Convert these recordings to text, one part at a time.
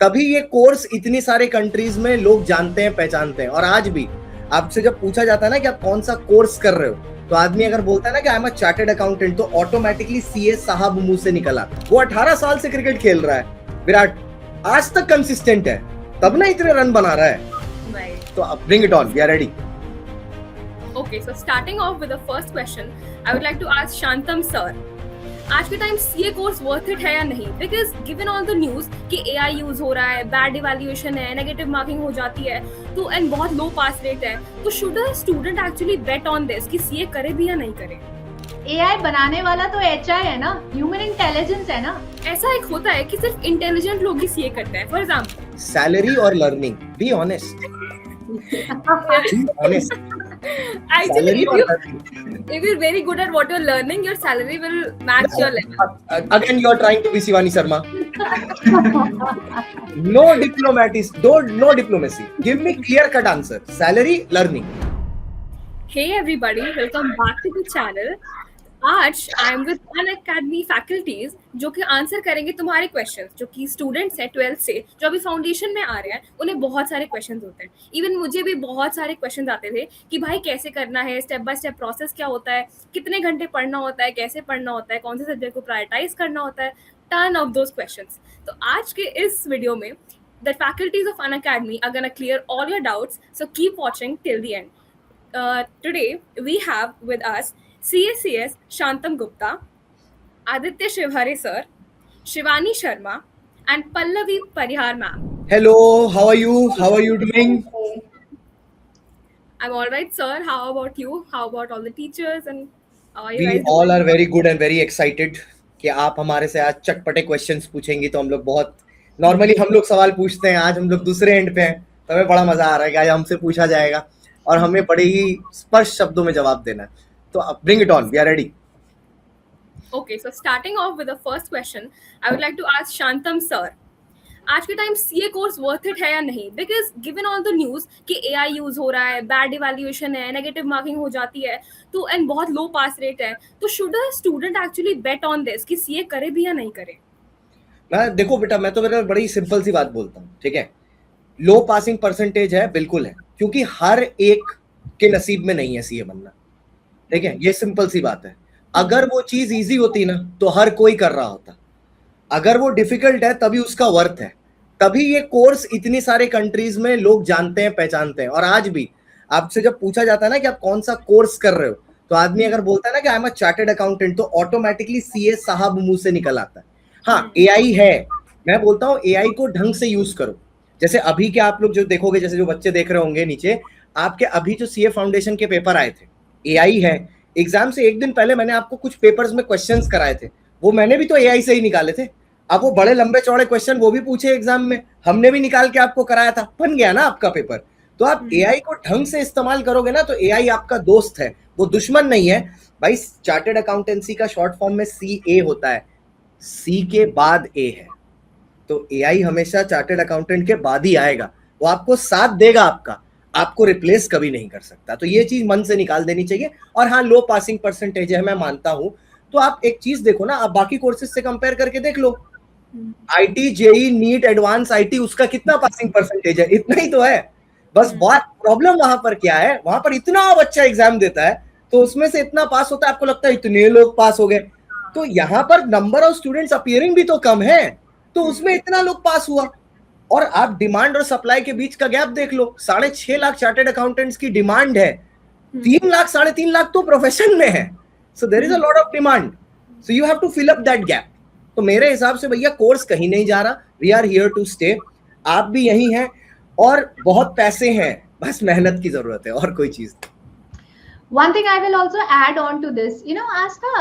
तभी ये कोर्स इतनी सारे कंट्रीज में लोग जानते हैं, पहचानते हैं। और आज भी आपसे जब पूछा जाता है ना कि आप कौन सा कोर्स कर रहे हो, तो आदमी अगर बोलता है ना कि I am a chartered accountant, तो ऑटोमेटिकली सीए साहब मुंह से निकल आता है। वो 18 साल से क्रिकेट खेल रहा है, विराट आज तक कंसिस्टेंट है, तब ना इतने रन बना रहा है। तो bring it on, we are ready. Okay, so starting off with the first question, I would like to ask Shantam sir, आज के time CA course worth it है या नहीं? Because given all the news कि AI use हो रहा है, bad evaluation है, नेगेटिव मार्किंग हो जाती है, तो एंड बहुत लो पास रेट है, तो should a student actually bet on this कि सीए करे भी या नहीं करे? एआई बनाने वाला तो एचआई है ना, ह्यूमन इंटेलिजेंस है ना। ऐसा एक होता है कि सिर्फ इंटेलिजेंट लोग ही सीए करते हैं। फॉर एग्जांपल सैलरी और learning, be honest, honest. Actually, if you're very good at what you're learning, your salary will match your level. Again, you are trying to be Shivani Sharma. No diplomacy. Give me clear-cut answer. Salary, learning. Hey everybody, welcome back to the channel. आज I am with Unacademy faculties जो कि answer करेंगे तुम्हारे questions, जो कि students हैं 12th से जो अभी फाउंडेशन में आ रहे हैं, उन्हें बहुत सारे क्वेश्चंस होते हैं। इवन मुझे भी बहुत सारे क्वेश्चंस आते थे कि भाई कैसे करना है, स्टेप बाय स्टेप प्रोसेस क्या होता है, कितने घंटे पढ़ना होता है, कैसे पढ़ना होता है, कौन से सब्जेक्ट को प्रायोरिटाइज करना होता है, टर्न ऑफ दोज क्वेश्चंस। तो आज के इस वीडियो में the faculties of Unacademy are gonna clear all your doubts, so keep watching till the end. Today we have with us CACS Shantam Gupta, Aditya Shivhare sir, Shivani Sharma, and Pallavi Parihar ma'am. Hello, how are you? How are you doing? I'm all right, sir. How about you? How about all the teachers and how are you We guys all doing? are very good and very excited कि आप हमारे से आज चटपटे questions पूछेंगी। तो हम लोग बहुत normally हम लोग सवाल पूछते हैं, आज हम लोग दूसरे एंड पे हैं, तो हमें बड़ा मजा आ रहा है कि आज हमसे पूछा जाएगा और हमें बड़े ही स्पष्ट शब्दों में जवाब देना है। तो bring it on, we are ready. Okay, so starting off with the first question, I would like to ask Shantam sir, आज के time CA course worth it है या नहीं? Because given all the news कि AI use हो रहा है, bad evaluation है, नेगेटिव मार्किंग हो जाती है, तो एंड बहुत लो पास रेट है, तो should a student actually bet on this कि सीए करे भी या नहीं करे? मैं देखो बेटा, मैं तो मेरा बड़ी सिंपल सी बात बोलता हूँ, ठीक है? लो पासिंग परसेंटेज है, बिल्कुल है, क्योंकि हर एक के नसीब में नहीं है सीए बनना, ठीक है? ये सिंपल सी बात है। अगर वो चीज इजी होती ना तो हर कोई कर रहा होता। अगर वो डिफिकल्ट है तभी उसका वर्थ है, तभी ये कोर्स इतनी सारे कंट्रीज में लोग जानते हैं, पहचानते हैं। और आज भी आपसे जब पूछा जाता है ना कि आप कौन सा कोर्स कर रहे हो, तो आदमी अगर बोलता है ना कि I am a chartered accountant, तो ऑटोमेटिकली सीए साहब मुंह से निकल आता है। हाँ, एआई है, मैं बोलता हूँ एआई को ढंग से यूज करो। जैसे अभी के आप लोग जो देखोगे, जैसे जो बच्चे देख रहे होंगे नीचे, आपके अभी जो सीए फाउंडेशन के पेपर आए थे, एआई है। एग्जाम से एक दिन पहले मैंने आपको कुछ पेपर्स में क्वेश्चंस कराए थे, वो मैंने भी तो एआई से ही निकाले थे। अब वो बड़े लंबे चौड़े क्वेश्चन वो भी पूछे एग्जाम में, हमने भी निकाल के आपको कराया था, बन गया ना आपका पेपर। तो आप एआई को ढंग से इस्तेमाल करोगे ना, तो एआई आपका दोस्त है, वो दुश्मन नहीं है भाई। चार्टर्ड अकाउंटेंसी का शॉर्ट फॉर्म में CA होता है, C के बाद A है, तो एआई हमेशा चार्टर्ड अकाउंटेंट के बाद ही आएगा। वो आपको साथ देगा, आपको रिप्लेस कभी नहीं कर सकता। तो ये चीज मन से निकाल देनी चाहिए। और हाँ, लो पासिंग परसेंटेज है, मैं मानता हूं। तो आप एक चीज देखो ना, आप बाकी कोर्सेज से कंपेयर करके देख लो, IIT, JEE, NEET, advance IIT, उसका कितना पासिंग परसेंटेज है? इतना ही तो है। बस बात प्रॉब्लम वहां पर क्या है, वहां पर इतना बच्चा एग्जाम देता है तो उसमें से इतना पास होता है, आपको लगता है इतने लोग पास हो गए। तो यहाँ पर नंबर ऑफ स्टूडेंट्स अपीयरिंग भी तो कम है, तो उसमें इतना लोग पास हुआ। और आप डिमांड और सप्लाई के बीच का गैप देख लो, 6.5 लाख चार्टर्ड अकाउंटेंट्स की डिमांड है, 3 लाख 3.5 लाख तो प्रोफेशन में है। So there is a lot of demand, so you have to fill up that gap. तो मेरे हिसाब से भैया कोर्स कहीं नहीं जा रहा, we are here to stay. आप भी यही हैं और बहुत पैसे हैं, बस मेहनत की जरूरत है और कोई चीज नहीं। One thing I will also add on to this, you know, आस्था,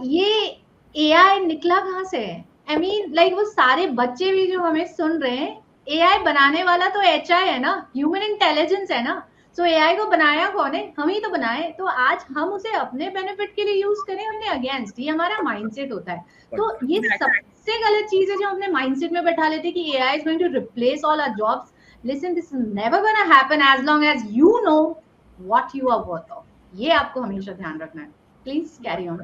ये AI निकला कहाँ से है? I mean, like वो सारे बच्चे भी जो हमें सुन रहे हैं, AI बनाने वाला तो HI है ना, ह्यूमन इंटेलिजेंस है ना। सो AI को बनाया कौन है? हम ही तो बनाए। तो आज हम उसे अपने बेनिफिट के लिए यूज करें, हमने अगेंस्ट, ये हमारा माइंडसेट होता है। तो ये सबसे गलत चीज है जो हमने माइंडसेट में बैठा लेते हैं कि AI is going to replace all our jobs. Listen, this is never gonna happen as long as you know what you are worth of. ये आपको हमेशा ध्यान रखना है। Please carry on.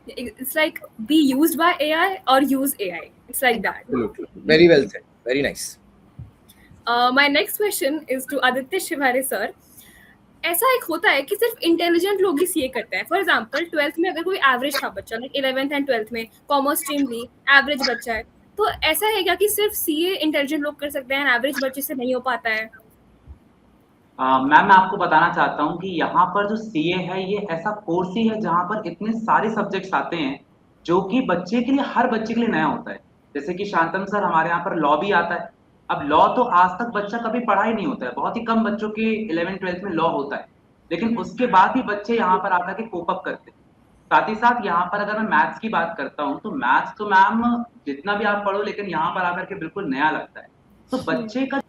It's like be used by AI or use AI. It's like that. Absolutely. Very well said. Very nice. My next question is to Aditya Shivare sir. ऐसा एक होता है कि सिर्फ इंटेलिजेंट लोग ही सीए करते हैं। फॉर एग्जांपल 12th में अगर कोई एवरेज था बच्चा, लाइक 11th एंड 12th में कॉमर्स स्ट्रीम ली, एवरेज बच्चा है, तो ऐसा है क्या कि सिर्फ सीए इंटेलिजेंट लोग कर सकते हैं, एवरेज बच्चे से नहीं हो पाता है? मैम मैं आपको बताना चाहता हूँ कि यहाँ पर जो सीए है ये ऐसा कोर्स ही है जहाँ पर इतने सारे सब्जेक्ट्स आते हैं जो कि बच्चे के लिए, हर बच्चे के लिए नया होता है। जैसे कि शांतम सर हमारे यहाँ पर लॉ भी आता है। अब लॉ तो आज तक बच्चा कभी पढ़ा ही नहीं होता है, बहुत ही कम बच्चों के 11th-12th में लॉ होता है, लेकिन उसके बाद ही बच्चे यहाँ पर आकर के कोप अप करते हैं। साथ ही साथ यहाँ पर अगर मैं मैथ्स की बात करता हूँ तो मैथ्स तो मैम जितना भी आप पढ़ो लेकिन यहाँ पर आकर के बिल्कुल नया लगता है। तो बच्चे का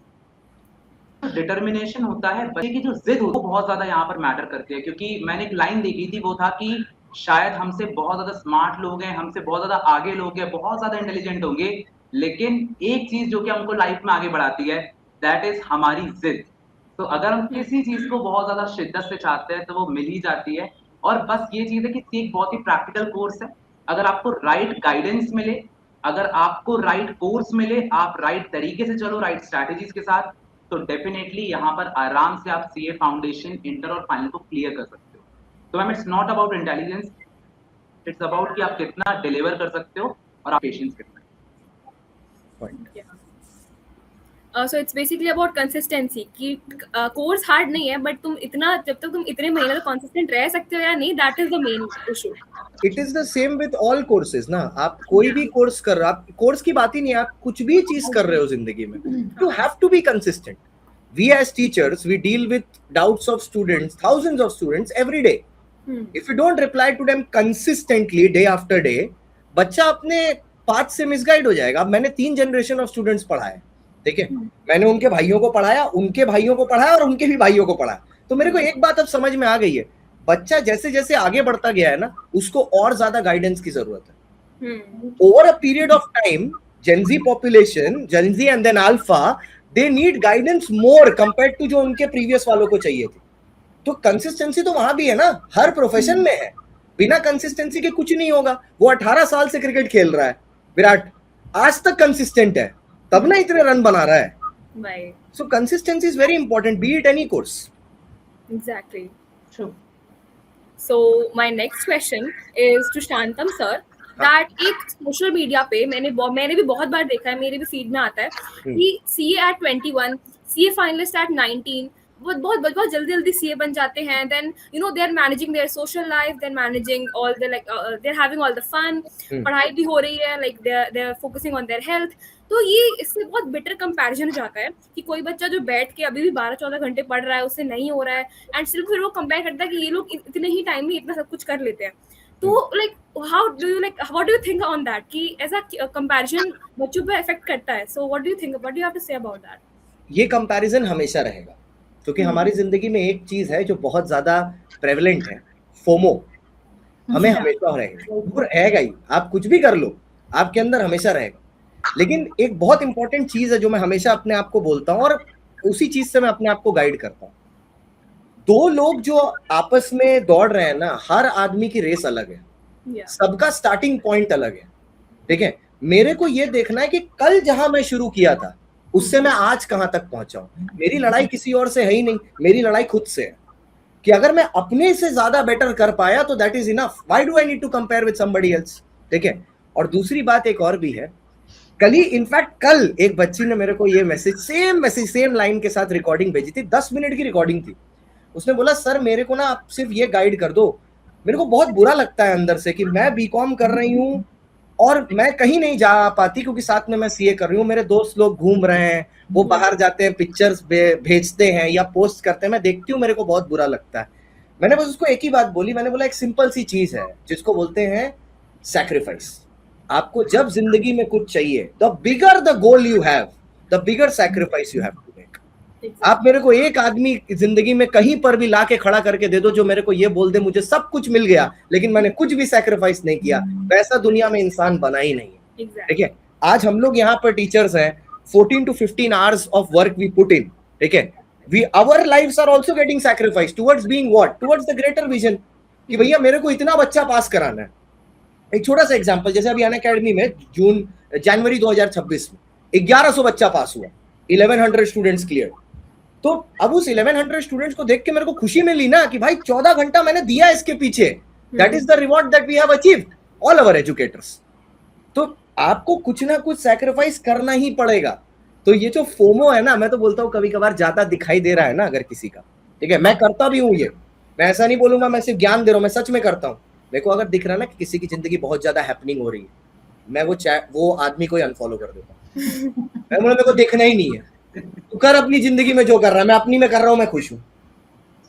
डिटर्मिनेशन होता है, बच्चे की जो जिद वो बहुत ज्यादा यहाँ पर मैटर करती है। क्योंकि मैंने एक लाइन देखी थी, वो था कि शायद हमसे बहुत ज्यादा स्मार्ट लोग हैं, हमसे बहुत ज्यादा आगे लोग हैं, बहुत ज्यादा इंटेलिजेंट होंगे, लेकिन एक चीज जो कि हमको लाइफ में आगे बढ़ाती है दैट इज हमारी जिद। तो अगर हम किसी चीज को बहुत ज्यादा शिद्दत से चाहते हैं तो वो मिल ही जाती है। और बस ये चीज है कि एक बहुत ही प्रैक्टिकल कोर्स है। अगर आपको राइट गाइडेंस मिले, अगर आपको राइट कोर्स मिले, आप राइट तरीके से चलो, राइट स्ट्रैटेजीज के साथ, तो डेफिनेटली यहाँ पर आराम से आप सीए फाउंडेशन, इंटर और फाइनल को क्लियर कर सकते हो। तो ma'am it's not about intelligence, it's about कि आप कितना डिलीवर कर सकते हो और आप पेशेंस कितना। So it's basically about consistency कि कोर्स हार्ड नहीं है, बट तुम इतना, जब तक तुम इतने महीने तक कंसिस्टेंट रह सकते हो या नहीं, that is the main issue. It is the same with all courses ना। आप कोई भी कोर्स कर रहे हो, आप कोर्स की बात ही नहीं है, आप कुछ भी चीज कर रहे हो जिंदगी में, you have to be consistent. We as teachers we deal with doubts of students, thousands of students every day. If you don't reply to them consistently day after day, बच्चा अपने पाथ से मिसगाइड हो जाएगा। अब मैंने 3 generation of students पढ़ाए, ठीक है, मैंने उनके भाइयों को पढ़ाया, उनके भाइयों को पढ़ाया और उनके भी भाइयों को पढ़ाया। तो मेरे को एक बात अब समझ में आ गई है, बच्चा जैसे जैसे आगे बढ़ता गया है ना, उसको और ज्यादा गाइडेंस की जरूरत है। Over a period of time, gen Z population, gen Z and then alpha, they need guidance more compared to जो उनके प्रीवियस वालों को चाहिए थी। तो कंसिस्टेंसी तो वहां भी है ना, हर प्रोफेशन में है। बिना कंसिस्टेंसी के कुछ नहीं होगा। वो 18 साल से क्रिकेट खेल रहा है विराट, आज तक कंसिस्टेंट है, तब ना इतने रन बना रहा है। सो consistency is very important, B it any course. Exactly, true. So my next question is to Shantam sir, that एक सोशल मीडिया पे मैंने भी बहुत बार देखा है, मेरे भी फीड में आता है कि CA at 21, CA finalist at 19, बहुत जल्दी सीए बन जाते हैं। Then you know they are managing their social life, they are managing all the like they are having all the fun, पढ़ाई भी हो रही है, like they are focusing on their health. तो ये इससे बहुत बेटर कंपैरिजन हो जाता है कि कोई बच्चा जो बैठ के अभी भी 12-14 घंटे पढ़ रहा है, उससे नहीं हो रहा है, एंड सिर्फ फिर वो कंपेयर करता है कि ये लोग इतने ही टाइम में इतना सब कुछ कर लेते हैं। तो like what do you think on that कि ऐसा कंपैरिजन बच्चों पे इफेक्ट करता है? So what do you think, what do you have to say about that? ये कंपैरिजन हमेशा रहेगा, क्योंकि हमारी जिंदगी में एक चीज है जो बहुत ज्यादा प्रेवलेंट है, फोमो। हमें हमेशा रहेगा ही, आप कुछ भी कर लो, आपके अंदर हमेशा रहेगा। लेकिन एक बहुत इंपॉर्टेंट चीज है जो मैं हमेशा अपने आप को बोलता हूँ, और उसी चीज से मैं अपने आप को गाइड करता हूँ। 2 लोग जो आपस में दौड़ रहे हैं ना, हर आदमी की रेस अलग है, सबका स्टार्टिंग पॉइंट अलग है, ठीक है। मेरे को ये देखना है कि कल जहां मैं शुरू किया था उससे मैं आज कहां तक पहुंचा हूं। मेरी लड़ाई किसी और से है ही नहीं, मेरी लड़ाई खुद से है कि अगर मैं अपने से ज्यादा बेटर कर पाया तो that is enough. Why do I need to compare with somebody else, ठीक है। और दूसरी बात एक और भी है, कल एक बच्ची ने मेरे को ये मैसेज सेम लाइन के साथ रिकॉर्डिंग भेजी थी, 10 मिनट की रिकॉर्डिंग थी। उसने बोला, सर मेरे को ना आप सिर्फ ये गाइड कर दो, मेरे को बहुत बुरा लगता है अंदर से कि मैं बीकॉम कर रही हूँ और मैं कहीं नहीं जा पाती क्योंकि साथ में मैं सीए कर रही हूँ। मेरे दोस्त लोग घूम रहे हैं, वो बाहर जाते हैं, पिक्चर्स भेजते हैं या पोस्ट करते हैं, मैं देखती हूँ, मेरे को बहुत बुरा लगता है। मैंने बस उसको एक ही बात बोली, मैंने बोला एक सिंपल सी चीज है जिसको बोलते हैं सैक्रिफाइस। आपको जब जिंदगी में कुछ चाहिए, the bigger the goal you have, the bigger sacrifice you have to make. आप मेरे को एक आदमी जिंदगी में कहीं पर भी लाके खड़ा करके दे दो जो मेरे को ये बोल दे मुझे सब कुछ मिल गया लेकिन मैंने कुछ भी सैक्रिफाइस नहीं किया, वैसा दुनिया में इंसान बना ही नहीं है, ठीक है। आज हम लोग यहाँ पर टीचर्स हैं, 14 to 15 hours of work we put in, ठीक है। our lives are also getting sacrificed towards being what? Towards the greater vision कि भैया मेरे को इतना बच्चा पास कराना है। एक छोटा सा एग्जांपल, जैसे अभी अनअकैडमी में जनवरी 2026 में 1100 बच्चा पास हुआ, 1100 स्टूडेंट्स क्लियर। तो अब उस 1100 स्टूडेंट्स को देख के मेरे को खुशी मिली ना कि भाई 14 घंटा मैंने दिया इसके पीछे, that is the reward that we have achieved all our educators. तो आपको कुछ ना कुछ सैक्रिफाइस करना ही पड़ेगा। तो ये जो फोमो है ना, मैं तो बोलता हूँ कभी कभार ज्यादा दिखाई दे रहा है ना अगर किसी का, ठीक है, मैं करता भी हूँ ये, मैं ऐसा नहीं बोलूंगा मैं सिर्फ ज्ञान दे रहा हूँ, मैं सच में करता हूँ। मेरे को अगर दिख रहा है ना कि किसी की जिंदगी बहुत ज्यादा हैपनिंग हो रही है, मैं वो आदमी को ही अनफॉलो कर देता हूँ। मेरे को देखना ही नहीं है, तू कर अपनी जिंदगी में जो कर रहा है, मैं अपनी में कर रहा हूँ, मैं खुश हूँ,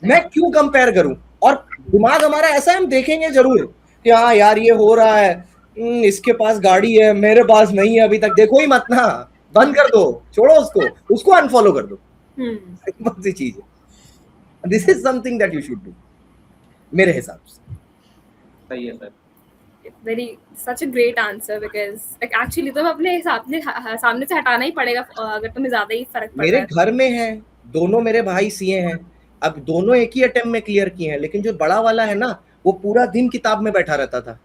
मैं क्यों कंपेयर करूं। और दिमाग हमारा ऐसा है, हम देखेंगे जरूर कि हाँ यार ये हो रहा है, इसके पास गाड़ी है मेरे पास नहीं है अभी तक, देखो ही मत ना, बंद कर दो, छोड़ो उसको अनफॉलो कर दो। सिंपल सी चीज है। This is something that you should do मेरे हिसाब से। सही है sir. Very such a great answer because like actually तो अपने सामने से हटाना ही पड़ेगा अगर तुम्हें ज्यादा ही फर्क पड़ रहा है। मेरे घर में है, दोनों मेरे भाई सीए हैं, अब दोनों एक ही अटेम्प्ट में क्लियर किए हैं, लेकिन जो बड़ा वाला है ना वो पूरा दिन किताब में बैठा रहता था,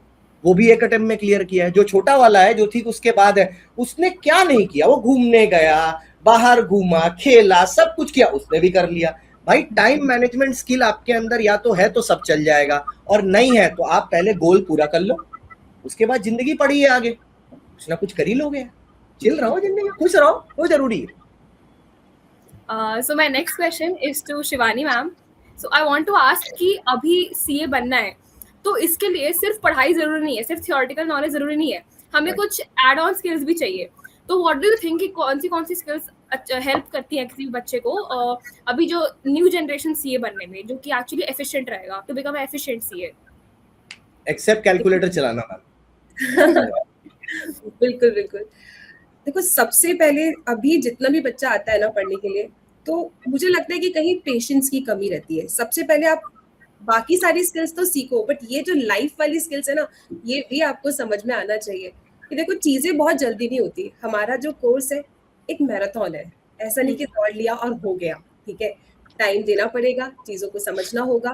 वो भी एक अटेम्प्ट में क्लियर किया है। जो छोटा वाला है जो ठीक उसके बाद है, उसने क्या नहीं किया, वो घूमने गया, बाहर घूमा, खेला, सब कुछ किया, उसने भी कर लिया। भाई टाइम मैनेजमेंट स्किल आपके अंदर या तो है तो सब चल जाएगा, और नहीं है तो आप पहले गोल पूरा कर लो, उसके बाद जिंदगी पड़ी है आगे, कुछ ना कुछ कर ही लोगे, चिल रहो जिंदगी, खुश रहो, वो जरूरी है। So my next question is to Shivani ma'am. So I want to ask कि अभी सीए बनना है तो इसके लिए सिर्फ पढ़ाई जरूरी नहीं है, सिर्फ थियोरेटिकल नॉलेज जरूरी नहीं है, हमें कुछ एड ऑन स्किल्स भी चाहिए। तो व्हाट डू यू थिंक कि कौन सी स्किल्स हेल्प करती हैं किसी बच्चे को अभी जो न्यू जनरेशन सीए बनने में, जो कि एक्चुअली एफिशिएंट रहेगा to become efficient CA? Except calculator चलाना मैम। बिल्कुल बिल्कुल। देखो सबसे पहले अभी जितना भी बच्चा आता है ना पढ़ने के लिए, तो मुझे लगता है कि कहीं पेशेंस की कमी रहती है। सबसे पहले आप बाकी सारी स्किल्स तो सीखो, बट ये जो लाइफ वाली स्किल्स है ना, ये भी आपको समझ में आना चाहिए कि देखो चीजें बहुत जल्दी नहीं होती। हमारा जो कोर्स है एक मैराथन है, ऐसा नहीं कि दौड़ लिया और हो गया, ठीक है, टाइम देना पड़ेगा, चीजों को समझना होगा।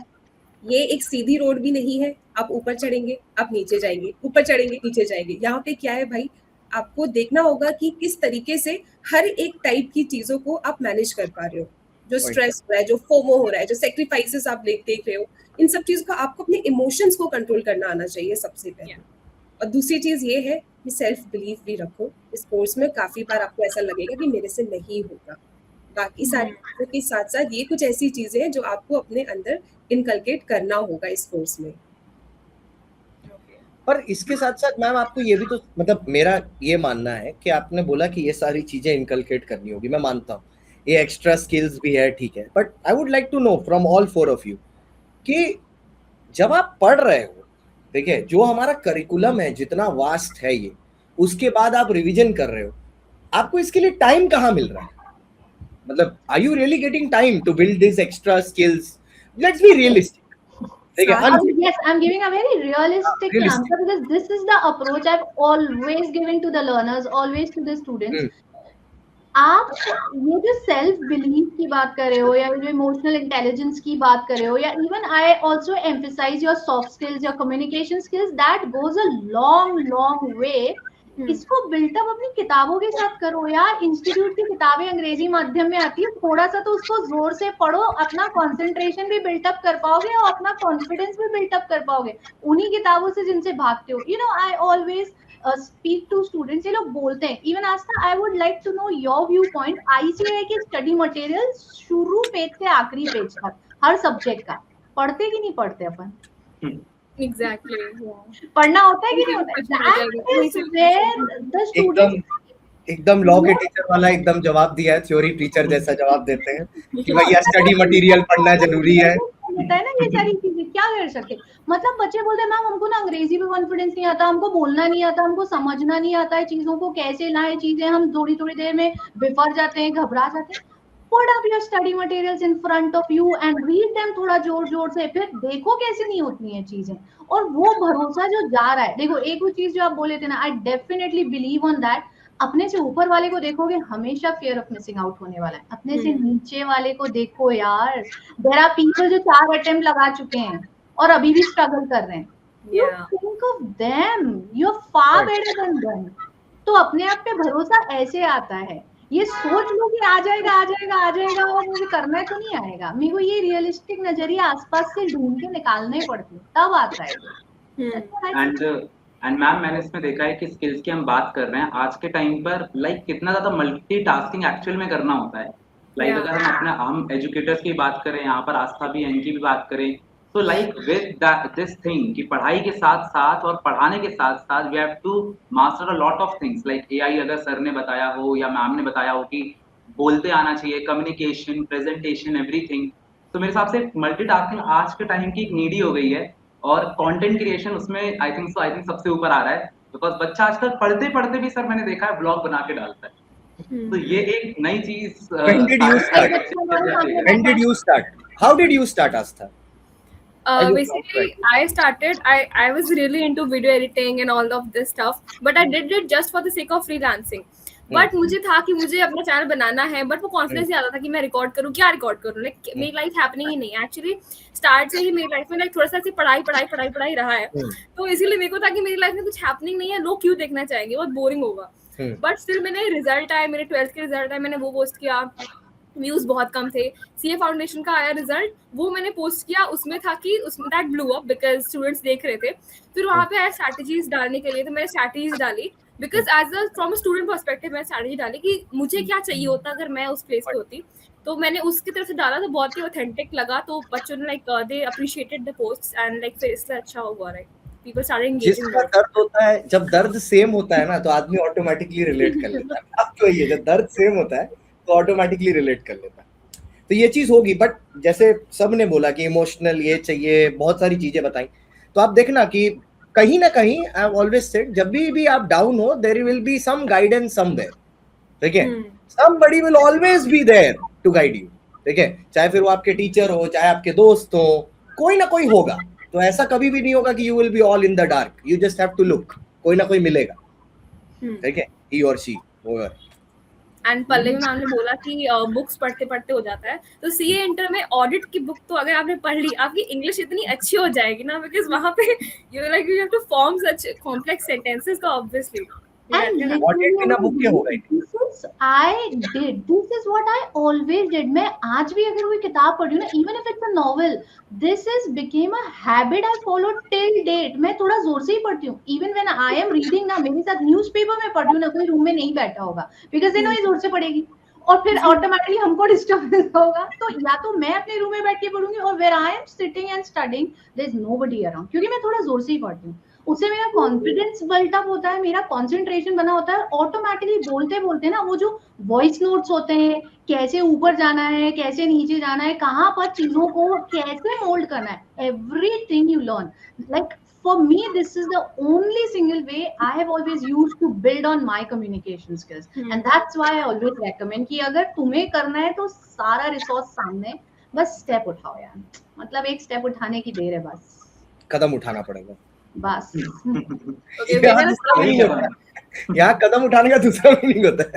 ये एक सीधी रोड भी नहीं है, आप ऊपर चढ़ेंगे आप नीचे जाएंगे, ऊपर चढ़ेंगे नीचे जाएंगे। यहाँ पे क्या है भाई, आपको देखना होगा कि किस तरीके से हर एक टाइप की चीजों को आप मैनेज कर पा रहे हो। जो स्ट्रेस हो रहा है, जो फोमो हो रहा है, जो सेक्रीफाइसेस आप देख रहे हो, इन सब चीजों का आपको अपने इमोशंस को कंट्रोल करना आना चाहिए सबसे पहले। और दूसरी चीज ये है कि सेल्फ बिलीफ भी रखो। इस कोर्स में काफी बार आपको ऐसा लगेगा कि मेरे से नहीं होगा, बाकी सारी चीजों के साथ साथ ये कुछ ऐसी चीजें हैं जो आपको अपने अंदर इनकलकेट करना होगा इस कोर्स में। पर इसके साथ साथ मैम आपको ये भी तो, मतलब मेरा ये मानना है कि आपने बोला कि ये सारी चीजें इनकलकेट करनी होगी, मैं मानता हूँ ये एक्स्ट्रा स्किल्स भी है, ठीक है, but I would like to know from all four of you कि जब आप पढ़ रहे हो, ठीक है, जो हमारा करिकुलम है जितना वास्ट है ये, उसके बाद आप रिवीजन कर रहे हो, आपको इसके लिए टाइम कहाँ मिल रहा है? मतलब are you really getting time to build this extra skills? Let's be realistic. Yes, I'm giving a very realistic answer because this is the approach I've always given to the learners, always to the students. आप ये जो self belief की बात कर रहे हो, या जो इमोशनल इंटेलिजेंस की बात कर रहे हो, या even I also emphasize your soft skills, your communication skills, that goes a long way. इसको बिल्टअप अपनी किताबों के साथ करो यार। इंस्टीट्यूट की किताबें अंग्रेजी माध्यम में आती है, थोड़ा सा तो उसको जोर से पढ़ो, अपना कंसंट्रेशन भी बिल्टअप कर पाओगे और अपना कॉन्फिडेंस भी बिल्टअप कर पाओगे उन्हीं किताबों से जिनसे भागते हो। You know, I always speak to students, ये लोग बोलते हैं, even Aastha I would like to know your view point. ICAI के स्टडी मटेरियल शुरू पेज से आखिरी पेज तक हर सब्जेक्ट का पढ़ते कि नहीं पढ़ते अपन? Exactly. पढ़ना होता है कि नहीं होता है? एकदम लॉ के टीचर वाला एकदम जवाब दिया है, थ्योरी टीचर जैसा जवाब देते हैं कि भैया स्टडी मटेरियल पढ़ना जरूरी है। होता है ना ये सारी चीजें, क्या कर सकते। मतलब बच्चे बोलते हैं मैम हमको ना अंग्रेजी में कॉन्फिडेंस नहीं आता, हमको बोलना नहीं आता, हमको समझना नहीं आता है चीजों को, कैसे लाए चीजें, हम थोड़ी देर में बिफर जाते हैं, घबरा जाते हैं। Put up your study materials in front of you and read them थोड़ा जोर से, फिर देखो कैसे नहीं होती हैं चीजें, और वो भरोसा जो जा रहा है। देखो एक वो चीज जो आप बोले थे ना, I definitely believe on that. अपने से ऊपर वाले को देखोगे हमेशा फियर ऑफ मिसिंग आउट होने वाला है, अपने से नीचे वाले को देखो यार। देयर आर पीपल जो 4 अटेम्प्ट लगा चुके हैं और अभी भी स्ट्रगल कर रहे हैं। You think of them, you're far better than them. तो अपने आप पे भरोसा ऐसे आता है। ये सोच लो कि आ जाएगा और मुझे करना तो नहीं आएगा। मेरे को ये रियलिस्टिक नजरिया आसपास से ढूंढ के निकालने पड़ते हैं, तब आता है ये। एंड मैम मैंने इसमें देखा है कि स्किल्स की हम बात कर रहे हैं आज के टाइम पर, लाइक कितना ज्यादा मल्टीटास्किंग एक्चुअल में करना होता है। Like Yeah. अगर हम एजुकेटर्स की बात करें, यहाँ पर आस्था भी है, इनकी भी बात करें, तो लाइक विद दिस थिंग कि पढ़ाई के साथ साथ और पढ़ाने के साथ साथ we have to master a lot of things. Like AI अगर सर ने बताया हो या मैम ने बताया हो कि बोलते आना चाहिए, कम्युनिकेशन, प्रेजेंटेशन, एवरीथिंग। तो मेरे हिसाब से मल्टीटास्किंग आज के टाइम की एक नीडी हो गई है, और कंटेंट क्रिएशन उसमें आई थिंक सबसे ऊपर आ रहा है, बिकॉज बच्चा आजकल पढ़ते पढ़ते भी सर मैंने देखा है ब्लॉग बना के डालता है। तो ये एक नई चीज When did you start? When did you start? How did you start, Astha? Are you Basically, proud? I was really into video editing and all of this stuff, but I did it just for the sake of freelancing. But मुझे था कि मुझे अपना channel बनाना है, but वो confidence नहीं आता था कि मैं रिकॉर्ड करूँ, क्या रिकॉर्ड करूँ, लाइक मेरी लाइफ हैपनिंग ही नहीं है। एक्चुअली स्टार्ट से ही मेरी लाइफ में लाइक थोड़ा सा ऐसे पढ़ाई रहा है, तो इसीलिए मेरे को था कि मेरी लाइफ में कुछ हैपनिंग नहीं है, लोग क्यों देखना चाहेंगे, बहुत बोरिंग होगा। बट स्टिल मैंने रिजल्ट आया, मेरे 12th के रिजल्ट आए, मैंने वो पोस्ट किया, व्यूज बहुत कम थे। सीए फाउंडेशन का आया रिजल्ट, वो मैंने पोस्ट किया, उसमें था कि उसमें that blew up because students देख रहे थे। फिर वहाँ पे आया स्ट्रैटेजीज डालने के लिए, तो मैंने स्ट्रैटेजीज डाली because as a from a student perspective मैं स्ट्रैटेजी डाली कि मुझे क्या चाहिए होता अगर मैं उस प्लेस पे होती, तो मैंने उसकी तरफ से डाला, तो बहुत ही ऑथेंटिक लगा, तो बच्चों ने like they appreciated the post and like फिर इससे अच्छा हुआ, राइट, पीपल स्टार्टेड एंगेजिंग। जिसका दर्द होता है, जब दर्द सेम होता है ना, तो आदमी ऑटोमेटिकली रिलेट कर लेता है। अब तो ये जब दर्द सेम होता है तो ऑटोमेटिकली रिलेट कर लेता है, तो ये चीज होगी। बट जैसे सब ने बोला कि इमोशनल ये चाहिए, बहुत सारी चीजें बताई, तो आप देखना कि कहीं ना कहीं आई हैव ऑलवेज सेड, जब भी आप डाउन हो there will be some guidance somewhere, ठीक है, somebody will always be there to guide you, ठीक है, चाहे फिर वो आपके टीचर हो, चाहे आपके दोस्त हो, कोई ना कोई होगा। तो ऐसा कभी भी नहीं होगा कि you will be all in the dark, you just have to look, कोई ना कोई मिलेगा, ठीक है, ही और शी होगा। एंड पल्लवी मैम ने बोला कि बुक्स पढ़ते पढ़ते हो जाता है, तो सीए इंटर में ऑडिट की बुक तो अगर आपने पढ़ ली, आपकी इंग्लिश इतनी अच्छी हो जाएगी ना, बिकॉज वहां पे you like you have to form such complex sentences, तो obviously And this is what I always did. मैं आज भी अगर कोई किताब पढ़ी हूँ ना, even if it's a novel, this is became a habit I follow till date. मैं थोड़ा जोर से ही पढ़ती हूँ, even when I am reading ना, मेरे साथ न्यूज़पेपर में पढ़ रही हूँ ना, कोई रूम में नहीं बैठा होगा, because they know ये जोर से पढ़ेगी, और फिर ऑटोमेटिकली हमको डिस्टर्बेंस होगा, तो या तो मैं अपने रूम में बैठ के पढ़ूंगी, और where I am sitting and studying, there is nobody around, क्योंकि मैं थोड़ा जोर से ही पढ़ती हूँ। उससे मेरा कॉन्फिडेंस बिल्ट अप होता है, मेरा कंसंट्रेशन बना होता है, ऑटोमेटिकली बोलते बोलते ना वो जो वॉइस नोट्स होते हैं, कैसे ऊपर जाना है, कैसे नीचे जाना है, कहाँ पर चीजों को कैसे मोल्ड करना है, everything you learn. Like for me this is the only single way I have always used to build on my communication skills, and that's why I always recommend कि अगर तुम्हें करना है तो सारा रिसोर्स सामने, बस स्टेप उठाओ यार, मतलब एक स्टेप उठाने की देर है, बस कदम उठाना पड़ेगा बस। यहाँ कदम उठाने का दूसरा मीनिंग होता है।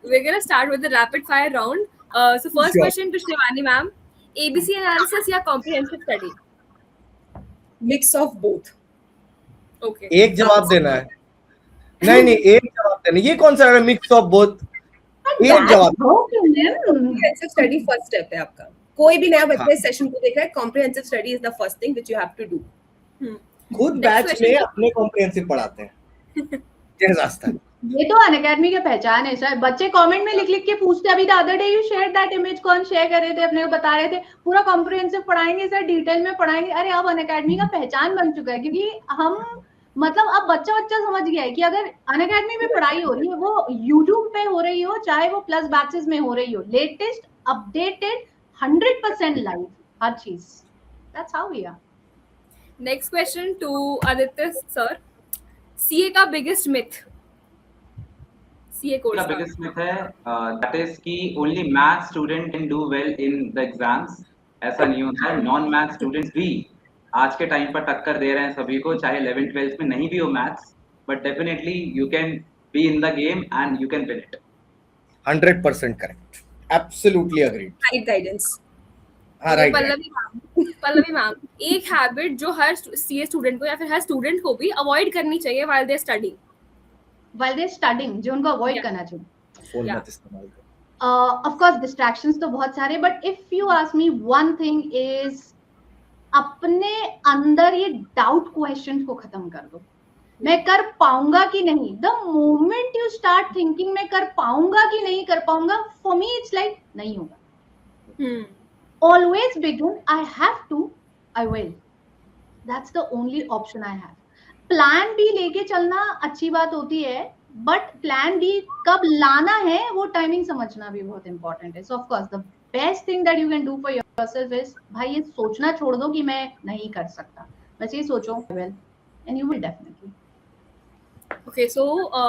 We're gonna start with the rapid fire round. So first question to Shivani ma'am, ABC analysis या comprehensive study? Mix of both. Okay. एक जवाब देना है, नहीं एक जवाब देना, ये कौन सा मिक्स ऑफ बोथ? एक जवाब। Comprehensive study first step है आपका, कोई भी नया बच्चा इस सेशन को देख रहा है, comprehensive study is the first thing which you have to do. खुद बैच में अपने comprehensive पढ़ाते हैं, ये तो अनअकैडमी की पहचान है सर। बच्चे कमेंट में लिख लिख के पूछते, अभी the other day you share that image, कौन शेयर कर रहे थे, अपने को बता रहे थे पूरा कॉम्प्रिहेंसिव पढ़ाएंगे सर, डिटेल में पढ़ाएंगे। अरे अब अनअकैडमी का पहचान बन चुका है, क्योंकि हम मतलब अब बच्चा समझ गया है कि अगर अनअकैडमी में पढ़ाई हो रही है, वो यूट्यूब पे हो रही हो, चाहे वो प्लस बैचेस में हो रही हो, लेटेस्ट अपडेटेड 100% लाइव हर चीज। That's how we are. Next question to Aditya sir, CA का बिगेस्ट मिथ, सीए कोर्स का बिगेस्ट मिथ है दैट इज कि only math student can do well in the exams. ऐसा नहीं होता है, नॉन मैथ स्टूडेंट्स भी आज के टाइम पर टक्कर दे रहे हैं सभी को, चाहे 11th 12th में नहीं भी हो maths, but definitely you can be in the game and you can win it. 100% correct, absolutely agreed. Right guidance, हाँ राइट पल्लवी मैम, एक हैबिट जो हर सीए स्टूडेंट को या फिर हर स्टूडेंट को भी अवॉइड करनी चाहिए while they studying. while they studying जो उनको अवॉइड Yeah. करना चाहिए. Phone Yeah. मत इस्तेमाल करो. Of course distractions तो बहुत सारे, but if you ask me one thing is अपने अंदर ये डाउट क्वेश्चन को खत्म कर दो. मैं कर पाऊंगा कि नहीं, the moment you start thinking मैं कर पाऊंगा कि नहीं कर पाऊंगा, फॉर मी इट्स लाइक नहीं होगा. Always begin, I have to, I will. That's the only option I have. Plan B लेके चलना अच्छी बात होती है, but Plan B कब लाना है वो टाइमिंग समझना भी बहुत important है. So of course the best thing that you can do for yourself is भाई ये सोचना छोड़ दो कि मैं नहीं कर सकता, बस ये सोचो I will, and you will definitely. Okay, so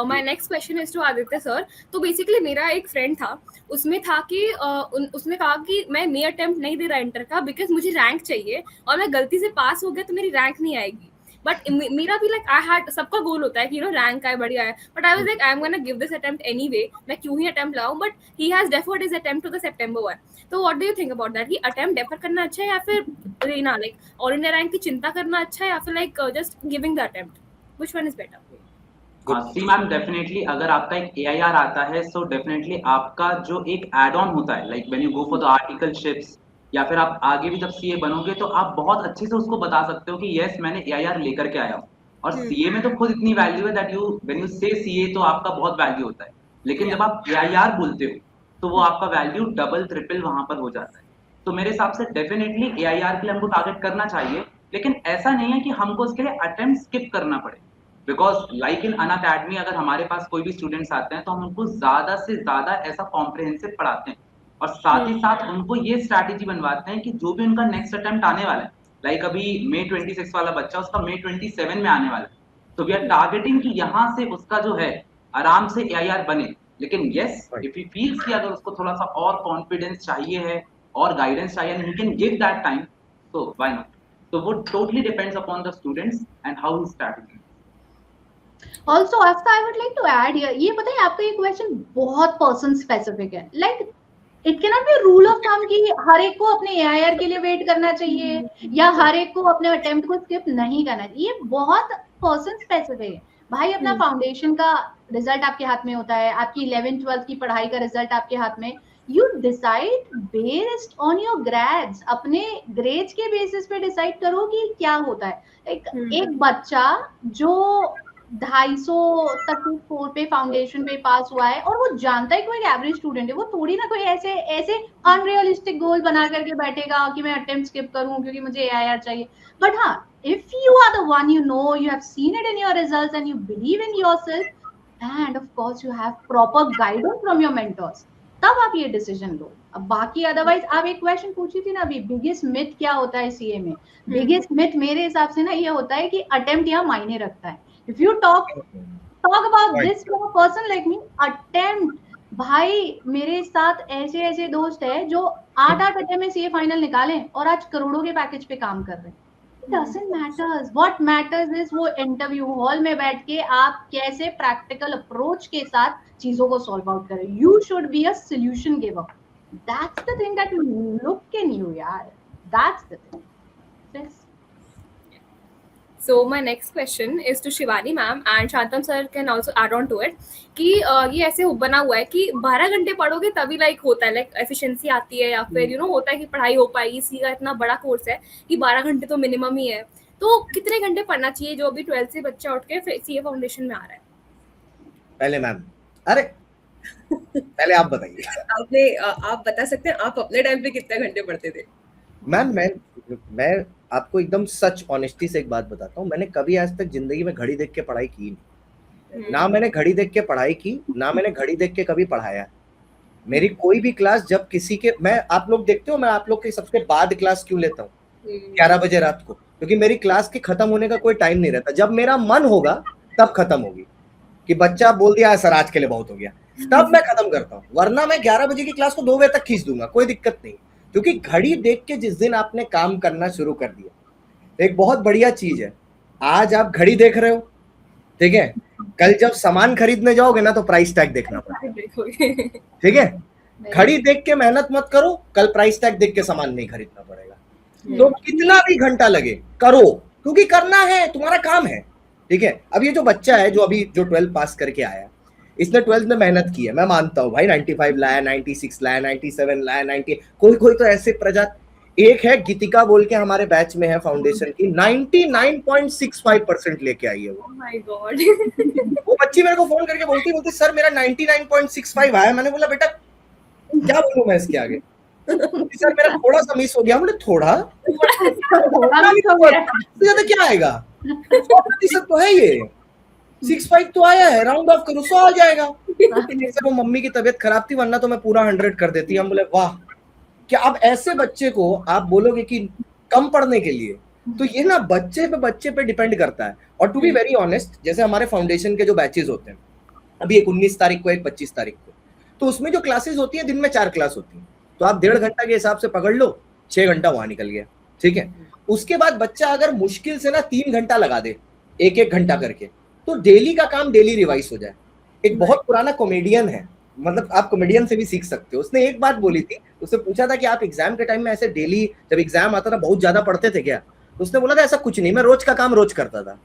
my next question is to Aditya sir. तो बेसिकली मेरा एक फ्रेंड था, उसमें था कि उसने कहा कि मैं मे अटेम्प्ट नहीं दे रहा इंटर का बिकॉज मुझे रैंक चाहिए और मैं गलती से पास हो गया तो मेरी रैंक नहीं आएगी. बट मेरा भी लाइक आई हैड, सबका गोल होता है कि यू नो रैंक आए, बढ़िया है, but I was like I am gonna give this attempt anyway, मैं क्यों ही अटेम्प्ट लाऊं. But he has deferred his attempt to the September 1. तो what do you think about that, कि अटेम्प्ट डेफर करना अच्छा है या फिर लेना, लाइक ऑल इंडिया रैंक की चिंता करना अच्छा है या फिर like just giving the attempt, which one is better? See ma'am, definitely अगर आपका एक AIR आता है सो डेफिनेटली आपका जो एक एड ऑन होता है, like when you go for the articleships या फिर आप आगे भी जब CA बनोगे तो आप बहुत अच्छे से उसको बता सकते हो कि यस मैंने AIR लेकर के आया हूँ. और CA में तो खुद इतनी वैल्यू है दैट यू व्हेन यू से CA तो आपका बहुत वैल्यू होता है, लेकिन जब आप AIR बोलते हो तो वो आपका वैल्यू डबल ट्रिपल वहां पर हो जाता है. तो मेरे हिसाब से डेफिनेटली AIR के लिए हमको टारगेट करना चाहिए, लेकिन ऐसा नहीं है कि हमको उसके लिए अटेम्प्ट स्किप करना पड़े. बिकॉज लाइक इन अनअकैडमी अगर हमारे पास कोई भी स्टूडेंट्स आते हैं तो हम उनको ज्यादा से ज्यादा ऐसा कॉम्प्रिहेंसिव पढ़ाते हैं और साथ ही साथ उनको ये स्ट्रैटेजी बनवाते हैं कि जो भी उनका नेक्स्ट अटेम्प्ट आने वाला है, लाइक अभी May 26 वाला बच्चा उसका May 27 में आने वाला है, तो वी आर टारगेटिंग कि यहाँ से उसका जो है आराम से AIR बने. लेकिन यस इफ यू फील्स कि अगर उसको थोड़ा सा और कॉन्फिडेंस चाहिए है और गाइडेंस चाहिए and he can give that time, तो व्हाई नॉट. तो वो totally depends upon the students and how he started. Also, Afsa, I would like to add here, ये पता है आपका ये क्वेश्चन बहुत पर्सन स्पेसिफिक है. Like it can not be rule of thumb कि हर एक को अपने AIR के लिए वेट करना चाहिए या हर एक को अपने अटेम्प्ट को स्किप नहीं करना चाहिए. ये बहुत पर्सन स्पेसिफिक है. भाई अपना फाउंडेशन का रिजल्ट आपके हाथ में होता है, आपकी 11th 12th की पढ़ाई का रिजल्ट आपके हाथ में. You decide based on your grades, अपने ग्रेड्स के बेसिस पे डिसाइड करो कि क्या होता है. एक बच्चा जो 250 तक के स्कोर पे फाउंडेशन पे पास हुआ है और वो जानता है कि वो एक एवरेज स्टूडेंट है, वो थोड़ी ना कोई ऐसे अनरियलिस्टिक गोल बना करके बैठेगा कि मैं अटेम्प्ट स्किप करूं क्योंकि मुझे AIR चाहिए. बट हाँ, if you are the one, you know, you have seen it in your results and you believe in yourself and of course you have proper guidance from your mentors, तब आप ये decision लो. अब बाकी otherwise आप एक question पूछी थी ना अभी, बिगेस्ट मिथ क्या होता है CA में. बिगेस्ट मिथ मेरे हिसाब से ना ये होता है कि अटेम्प्ट यहाँ मायने रखता है. If you talk about this from a person like me, attempt, भाई मेरे साथ ऐसे दोस्त है जो 8 अटेम्प्ट में CA फाइनल निकाले और आज करोड़ों के पैकेज पे काम कर रहे हैं. It doesn't matters. What matters is वो इंटरव्यू हॉल में बैठ के आप कैसे प्रैक्टिकल अप्रोच के साथ चीजों को सॉल्व आउट करें. You should be a solution giver. That's the thing that you look in you, यार. That's the thing. Yes. So my next question is to Shivani ma'am and Shantam sir can also add on to it कि ये ऐसे बना हुआ है कि 12 घंटे पढ़ोगे तभी लाइक होता है, लाइक एफिशिएंसी आती है या फिर यू नो होता है कि पढ़ाई हो पाएगी. सी का इतना बड़ा कोर्स है कि 12 घंटे तो मिनिमम ही है. तो कितने घंटे पढ़ना चाहिए जो अभी 12th से बच्चा उठ के CA फाउंडेशन में आ रहा है? पहले मैम, अरे पहले आप बताइए. आप बता सकते हैं आप अपने टाइम पे कितने घंटे पढ़ते थे? मैम मैं आपको एकदम सच ऑनेस्टी से एक बात बताता हूँ, मैंने कभी आज तक जिंदगी में घड़ी देख के पढ़ाई की नहीं. ना मैंने घड़ी देख के पढ़ाई की, ना मैंने घड़ी देख के कभी पढ़ाया. मेरी कोई भी क्लास जब किसी के, मैं आप लोग देखते हो मैं आप लोग के सबसे बाद क्लास क्यों लेता हूँ 11 बजे रात को, क्योंकि मेरी क्लास के खत्म होने का कोई टाइम नहीं रहता. जब मेरा मन होगा तब खत्म होगी, कि बच्चा बोल दिया सर आज के लिए बहुत हो गया, तब मैं खत्म करता हूँ. वरना मैं 11 बजे की क्लास को 2 बजे तक खींच दूंगा, कोई दिक्कत नहीं. क्योंकि घड़ी देख के जिस दिन आपने काम करना शुरू कर दिया, एक बहुत बढ़िया चीज है. आज आप घड़ी देख रहे हो, ठीक है, कल जब सामान खरीदने जाओगे ना तो प्राइस टैग देखना पड़ेगा, ठीक है. घड़ी देख के मेहनत मत करो, कल प्राइस टैग देख के सामान नहीं खरीदना पड़ेगा। तो कितना भी घंटा लगे करो, क्योंकि करना है, तुम्हारा काम है। ठीक है, अब ये जो बच्चा है जो अभी जो 12 पास करके आया, इसने 12th में मेहनत की है, मैं मानता हूँ भाई 95 लाया, 96 लाया, 97 लाया, 90, कोई तो ऐसे प्रजात। एक है गीतिका बोल के हमारे बैच में है फाउंडेशन की, 99.65% लेके आई है वो। Oh my God. वो बच्ची मेरे को फोन करके बोलती सर मेरा 99.65 आया। मैंने बोला बेटा क्या बोलूं मैं इसके आगे, सर मेरा थोड़ा सा मिस हो गया। बोले थोड़ा ज्यादा क्या आएगा, 100% तो है ये, 65 तो आया है, राउंड ऑफ करो 100 आ जाएगा। वो मम्मी की तबीयत खराब थी, वरना तो मैं पूरा 100 कर देती। हम बोले वाह, क्या अब ऐसे बच्चे को आप बोलोगे कि कम पढ़ने के लिए, तो ये ना बच्चे पे डिपेंड करता है। और टू बी वेरी ऑनेस्ट, जैसे हमारे फाउंडेशन के जो बैचेस होते हैं, अभी एक 19 तारीख को, एक 25 तारीख को, तो उसमें जो क्लासेस होती है दिन में 4 क्लास होती है, तो आप 1.5 घंटा के हिसाब से पकड़ लो, 6 घंटा वहां निकल गया। ठीक है, उसके बाद बच्चा अगर मुश्किल से ना 3 घंटा लगा दे, 1-1 घंटा करके, तो डेली का काम डेली रिवाइज हो जाए। एक बहुत पुराना कॉमेडियन है, मतलब आप कॉमेडियन से भी सीख सकते हो, उसने एक बात बोली थी, उससे पूछा था कि आप एग्जाम के टाइम में ऐसे डेली जब एग्जाम आता था बहुत ज्यादा पढ़ते थे क्या? तो उसने बोला था ऐसा कुछ नहीं, मैं रोज का काम रोज करता था।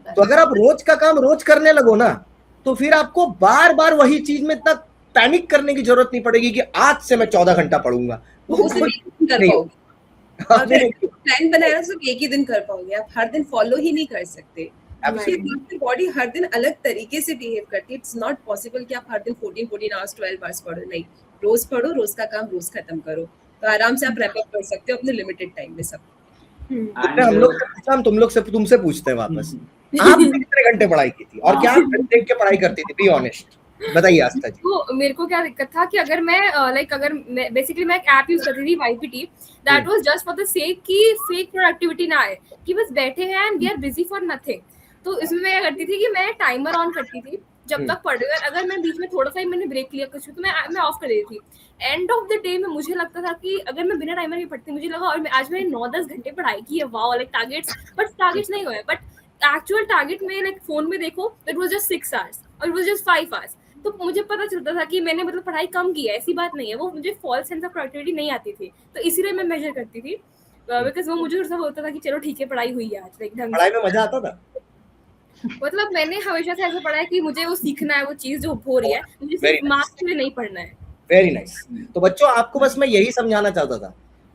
तो अगर आप रोज का काम रोज करने लगो ना, तो फिर आपको बार बार वही चीज में इतना पैनिक करने की जरूरत नहीं पड़ेगी कि आज से मैं 14 घंटा पढ़ूंगा। प्लान बनाया सिर्फ एक ही दिन कर पाओगे, आप हर दिन फॉलो ही नहीं कर सकते। बॉडी हर दिन अलग तरीके से बिहेव करती है। इट्स नॉट पॉसिबल कि आप हर दिन 14 आवर्स 12 आवर्स पढ़ो, नहीं, रोज पढ़ो, रोज का काम रोज खत्म करो, तो आराम से आप रैप अप कर सकते हो अपने लिमिटेड टाइम में सब। हम लोग से पूछा, हम तुमसे पूछते हैं वापस, आप कितने घंटे पढ़ाई की थी और क्या देख के पढ़ाई करती थी? बी ऑनेस्ट, बताइए आस्था जी। तो मेरे को क्या दिक्कत था कि अगर मैं अगर मैं बेसिकली मैं एक ऐप यूज करती थी YPT, that was just for the sake कि फेक प्रोडक्टिविटी ना आए, कि बस बैठे हैं and we are busy for nothing. तो इसमें मैं क्या करती थी कि मैं टाइमर ऑन करती थी जब तक पढ़ रही हूँ, अगर मैं बीच में थोड़ा सा ही मैंने ब्रेक लिया कुछ तो मैं ऑफ कर देती थी। एंड ऑफ द डे में मुझे लगता था कि अगर मैं बिना टाइमर के पढ़ती, मुझे लगा और आज मैंने 9-10 घंटे पढ़ाई की है, wow, like targets, but targets नहीं हुए, बट एक्चुअल टारगेट में लाइक फोन में देखो इट वाज जस्ट 6 आवर्स और इट वाज जस्ट 5 आवर्स। तो मुझे पता चलता था कि मैंने मतलब पढ़ाई कम की है, ऐसी बात नहीं है, वो मुझे फॉल्स सेंस ऑफ प्रोडक्टिविटी नहीं आती थी, तो इसीलिए मैं मेजर करती थी, बिकॉज वो मुझे थोड़ा सा होता था कि चलो ठीक है पढ़ाई हुई है आज, लाइक ढंग से। पढ़ाई में मजा आता था? मतलब मैंने हमेशा से ऐसा पढ़ा है कि मुझे वो सीखना है, वो चीज जो हो रही है, मुझे सिर्फ मार्क्स के लिए नहीं पढ़ना है। Very nice. तो बच्चों आपको बस मैं यही समझाना चाहता था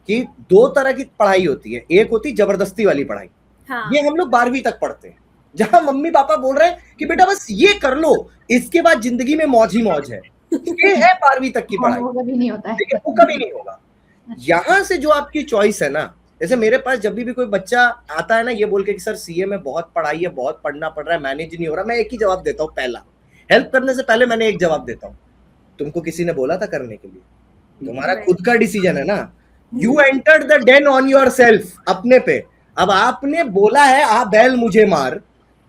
कि 2 तरह की पढ़ाई होती है, एक होती जबरदस्ती वाली पढ़ाई, हाँ। ये हम लोग 12वीं तक पढ़ते हैं, जहां मम्मी पापा बोल रहे हैं कि बेटा बस ये कर लो, इसके बाद जिंदगी में मौज ही मौज है। ये है 12वीं तक की पढ़ाई, वो कभी नहीं होता है, लेकिन वो कभी नहीं होगा। यहाँ से जो आपकी चॉइस है ना, जैसे मेरे पास जब भी कोई बच्चा आता है ना ये बोल के कि सर सीए में बहुत पढ़ाई है, बहुत पढ़ना पड़ रहा है, मैनेज नहीं हो रहा, मैं एक ही जवाब देता हूँ, पहला हेल्प करने से पहले मैंने एक जवाब देता हूँ, तुमको किसी ने बोला था करने के लिए? तुम्हारा खुद का डिसीजन है ना, you entered the den on yourself, अपने पे। अब आपने बोला है आ बैल मुझे मार,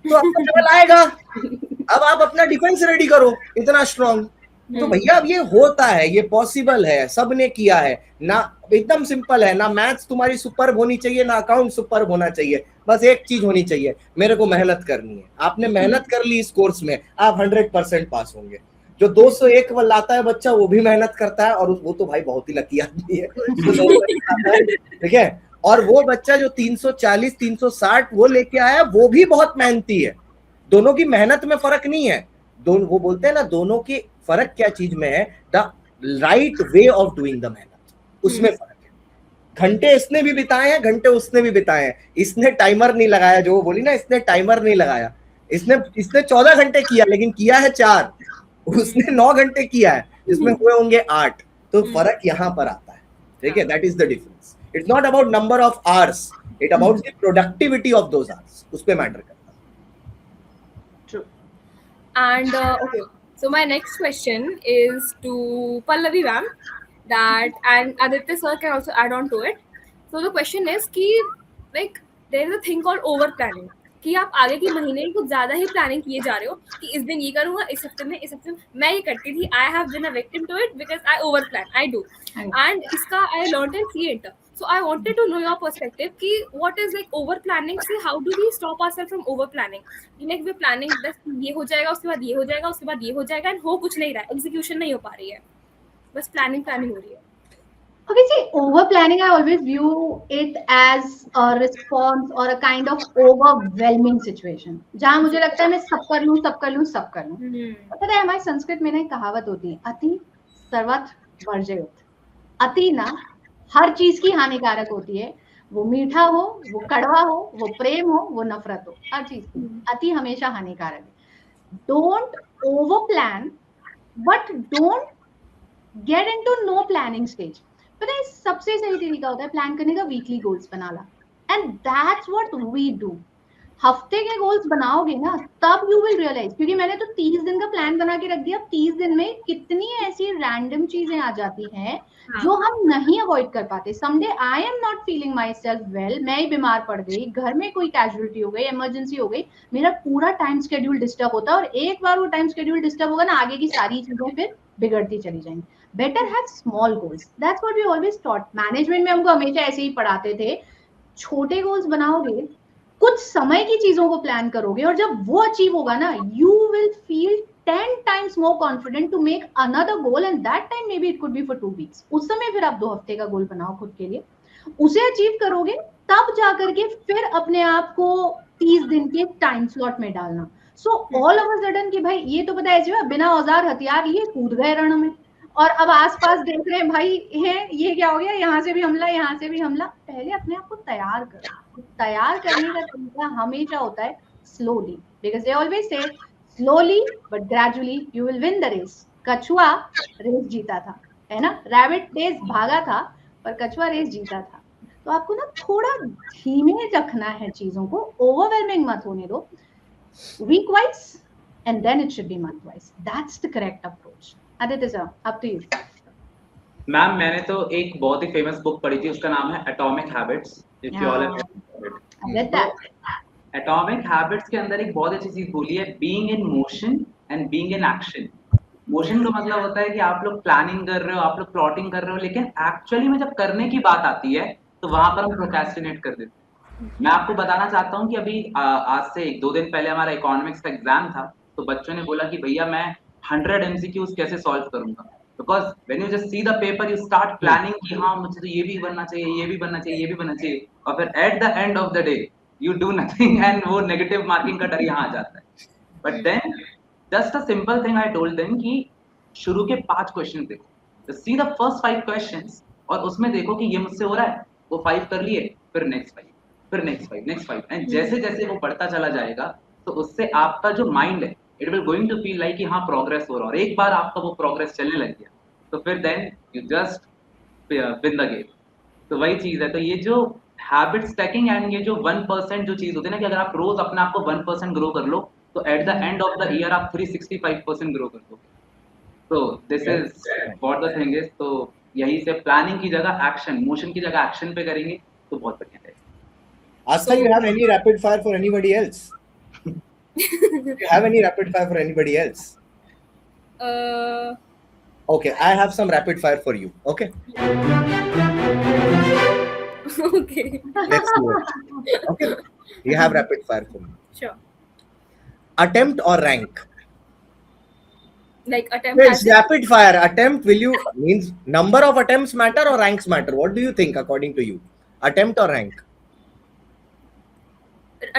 तो आपका लेवल आएगा, अब आप अपना डिफेंस रेडी करो इतना स्ट्रॉन्ग। तो भैया अब ये होता है, ये पॉसिबल है, सबने किया है ना, एकदम सिंपल है ना, मैथ्स तुम्हारी सुपर्ब होनी चाहिए ना अकाउंट सुपर्ब होना चाहिए, बस एक चीज होनी चाहिए, मेरे को मेहनत करनी है। आपने मेहनत कर ली इस कोर्स में, आप 100% पास होंगे। जो 201 लाता है बच्चा वो भी मेहनत करता है, और वो तो भाई बहुत ही लकी आदमी है, ठीक है। और वो बच्चा जो 340 360 वो लेके आया वो भी बहुत मेहनती है। दोनों की मेहनत में फर्क नहीं है, दोनों, वो बोलते हैं ना दोनों की फर्क क्या चीज में है, the right way of doing the मेहनत, उसमें फर्क है। घंटे इसने भी बिताए हैं, घंटे उसने भी बिताए हैं, इसने टाइमर नहीं लगाया, जो वो बोली ना इसने टाइमर नहीं लगाया, इसने 14 घंटे किया लेकिन किया है 4, उसने 9 घंटे किया है जिसमें हुए होंगे 8। तो फर्क यहाँ पर आता है, ठीक है, that is the difference. It's not about number of hours, it about the productivity of those hours, उस पे मैटर करता है। And okay, so my next question is to Pallavi ma'am, that and Aditya sir can also add on to it. So the question is कि like there is a thing called over planning, कि आप आगे के महीने कुछ ज्यादा ही planning किए जा रहे हो कि इस दिन ये करूंगा, इस हफ्ते में मैं ये करती थी, I have been a victim to it because I over plan, I do, and इसका I learned and see it. So I wanted to know your perspective कि what is like over planning से how do we stop ourselves from over planning? Like we're planning बस ये हो जाएगा, उसके बाद ये हो जाएगा, उसके बाद ये हो जाएगा, and हो कुछ नहीं रहा है, execution नहीं हो पा रही है। बस प्लानिंग हो रही है. Okay, see, over planning, I always view it as a response or a kind of overwhelming situation. जहाँ मुझे लगता है मैं सब कर लूँ, सब कर लूँ, सब कर लूँ. पता है हमारे संस्कृत में ना एक कहावत होती है, अति सर्वत्र वर्जयेत. अति ना हर चीज की हानिकारक होती है, वो मीठा हो, वो कड़वा हो, वो प्रेम हो, वो नफरत हो, हर चीज की अति हमेशा हानिकारक है. Don't over plan, but don't get into no planning stage. पता है सबसे सही तरीका होता है प्लान करने का, वीकली गोल्स बना ला. And that's what we do. हफ्ते के गोल्स बनाओगे ना तब यू विल रियलाइज, क्योंकि मैंने तो 30 दिन का प्लान बना के रख दिया. 30 दिन में कितनी ऐसी रैंडम चीजें आ जाती हैं जो हम नहीं अवॉइड कर पाते. Someday I am not feeling my self well, मैं ही बीमार पड़ गई, घर में कोई कैजुअलिटी हो गई, इमरजेंसी हो गई, मेरा पूरा टाइम शेड्यूल डिस्टर्ब होता है. और एक बार वो टाइम शेड्यूल डिस्टर्ब होगा ना, आगे की सारी चीजें फिर बिगड़ती चली जाएंगी. Better have small goals. That's what we always taught. Management में हमको हमेशा ऐसे ही पढ़ाते थे, छोटे गोल्स बनाओगे, कुछ समय की चीजों को प्लान करोगे, और जब वो अचीव होगा ना, you will feel 10 times more confident to make another goal, and that time maybe it could be for 2 weeks. उस समय फिर आप 2 हफ्ते का गोल बनाओ खुद के लिए, उसे अचीव करोगे, तब जाकर के फिर अपने आप को 30 दिन के टाइम स्लॉट में डालना. So all of a sudden कि भाई ये तो पता है ऐसे बिना औजार हथियार लिए कूद गए रण में, और अब आसपास देख रहे हैं भाई है ये क्या हो गया, यहाँ से भी हमला, यहाँ से भी हमला. पहले अपने आप को तैयार करो. तैयार करने का तरीका हमेशा होता है slowly, because they always say slowly but gradually you will win the race. कछुआ रेस जीता था, है ना, रैबिट रेस भागा था, पर कछुआ रेस जीता था. तो आपको ना थोड़ा धीमे रखना है चीजों को, ओवरवेलमिंग मत होने दो. Week wise and then it should be month wise. That's the correct approach. Aditya sir, up to you. Ma'am मैंने तो एक बहुत ही फेमस बुक पढ़ी थी, उसका नाम है atomic habits. If you all atomic habits के अंदर एक बहुत अच्छी चीज बोली है, being in motion and being in action. Motion का मतलब होता है कि आप लोग प्लानिंग कर रहे हो, आप लोग प्लॉटिंग कर रहे हो, लेकिन एक्चुअली में जब करने की बात आती है तो वहां पर हम प्रोक्रेस्टिनेट कर देते हैं. मैं आपको बताना चाहता हूँ कि अभी आज से 1-2 दिन पहले हमारा इकोनॉमिक्स का एग्जाम था, तो बच्चों ने बोला कि भैया मैं 100 MCQs कैसे सॉल्व करूंगा. Because when you just see the paper you start planning कि हाँ मुझे तो ये भी बनना चाहिए, ये भी बनना चाहिए, ये भी बनना चाहिए, और फिर at the end of the day you do nothing and वो नेगेटिव मार्किंग का डर यहाँ आ जाता है. But then just a simple thing I told them कि शुरू के 5 क्वेश्चन देखो, सी द फर्स्ट 5 क्वेश्चंस, और उसमें देखो कि ये मुझसे हो रहा है, वो 5 कर लिए, फिर नेक्स्ट 5, फिर नेक्स्ट 5, नेक्स्ट 5, एंड जैसे जैसे वो बढ़ता चला जाएगा तो उससे आपका जो माइंड है it will going to feel like कि हाँ प्रोग्रेस हो रहा है. और एक बार आपका वो प्रोग्रेस चलने लग गया तो फिर then you just win the game. तो वही चीज है. तो ये जो हैबिट स्टैकिंग एंड ये जो 1% जो चीज होती है ना, कि अगर आप रोज अपने आप को 1% ग्रो कर लो तो eight the end of the year आप 365% ग्रो कर दोगे. तो this is what the thing is. तो यही से प्लानिंग की जगह एक्शन, मोशन की जगह एक्शन पे करेंगे तो बहुत बढ़िया है. Asta, you have any rapid fire for anybody else? You have any rapid fire for anybody else? Okay, I have some rapid fire for you. Okay. Okay. Let's do it. Okay. You have rapid fire for me. Sure. Attempt or rank? Like attempt. Yes, rapid fire. Attempt. Will you means number of attempts matter or ranks matter? What do you think according to you? Attempt or rank?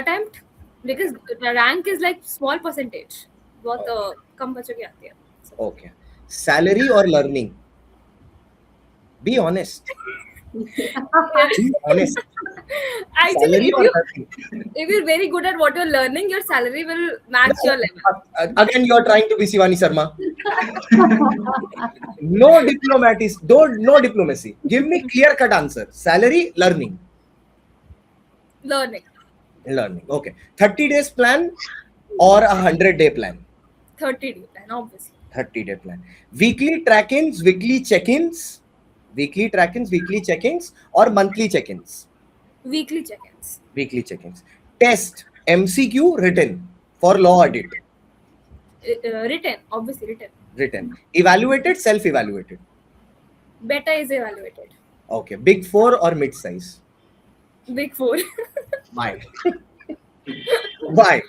Attempt, because the rank is like small percentage. बहुत कम बच्चों की आती है. Okay. Salary or learning? Be honest. Be honest. Actually, Salary or learning? if you're very good at what you're learning, your salary will match your level. Again, you're trying to be Shivani Sharma. No diplomacy. Give me clear-cut answer. Salary, learning. Learning. Okay. 30 days plan or a 100-day plan? 30-day plan, obviously. 30-day plan. Weekly track-ins, weekly check-ins? Weekly track-ins, weekly check-ins or monthly check-ins? Weekly check-ins. Weekly check-ins. Test, MCQ, written for law audit? Written, obviously written. Written. Evaluated, self-evaluated? Better is evaluated. Okay. Big 4 or mid-size? Big 4. Why? Why?